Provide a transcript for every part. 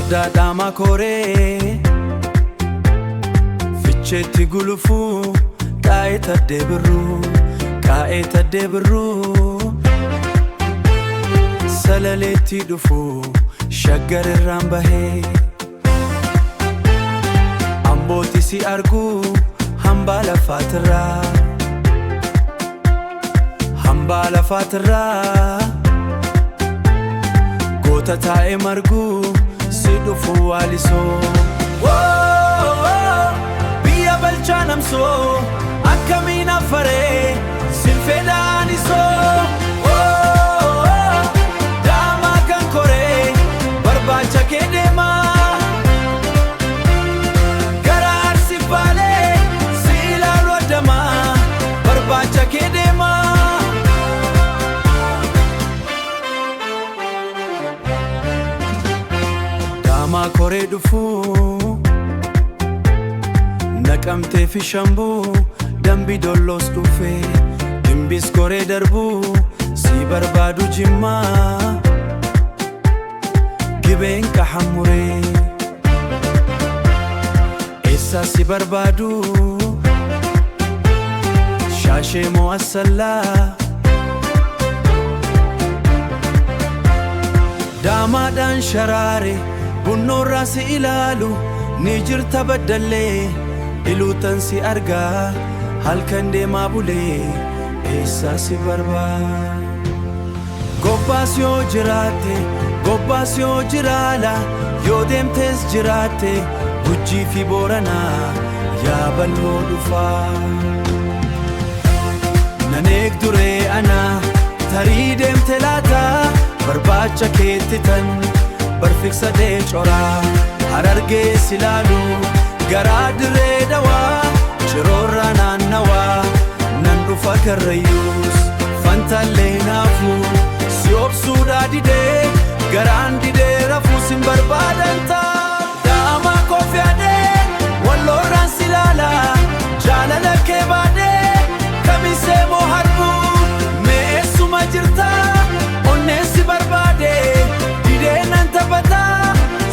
Farda dama kore Fichetti gulufu Kaeta debru Kaeta debru Salaletti dufu Shaggar rambahe Amboti si argu Hambala fatra Hambala fatra Gota tae margu Sidufu aliso Biya balchanam so Akkamina fare Sinfedani so Dama kan kore Barbacha kedema Garar sifale Silalu adama Barbacha kedema Dama kore dufu Nakamte fi shambu Dambi dollos dufe Dimbis kore darbu Si barbadu jimma Giben kahamure Essa si barbadu Shashe muassala Dama dan sharare Bunno rasi ilalu Nijir tabaddale Ilutan si arga Halkan dema bule Essa si barba Gobbas yo jirate Gobbas yo jirala Yo demtes jirate Gujji fi borana Ya ballo dufa Nanek dure ana Tari demte lata Barbacha kettitan Barfiksa de chora Hararge silalu Garad redawa Chirora nanawa Nandufa karayus Fantalle nafu Siop suda dide Garan dide rafu sin barbadanta Dama kofyade Walloran silala Jalala kebade Kamise moharbu Meesu majirta Onne si barbade Dide nantabata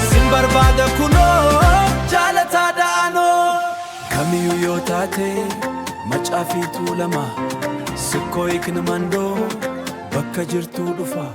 Sin barbada kuno Jalata daano Kamiyu yotate Machafitu lama Sikko ikn mando Bakka jirtu dufa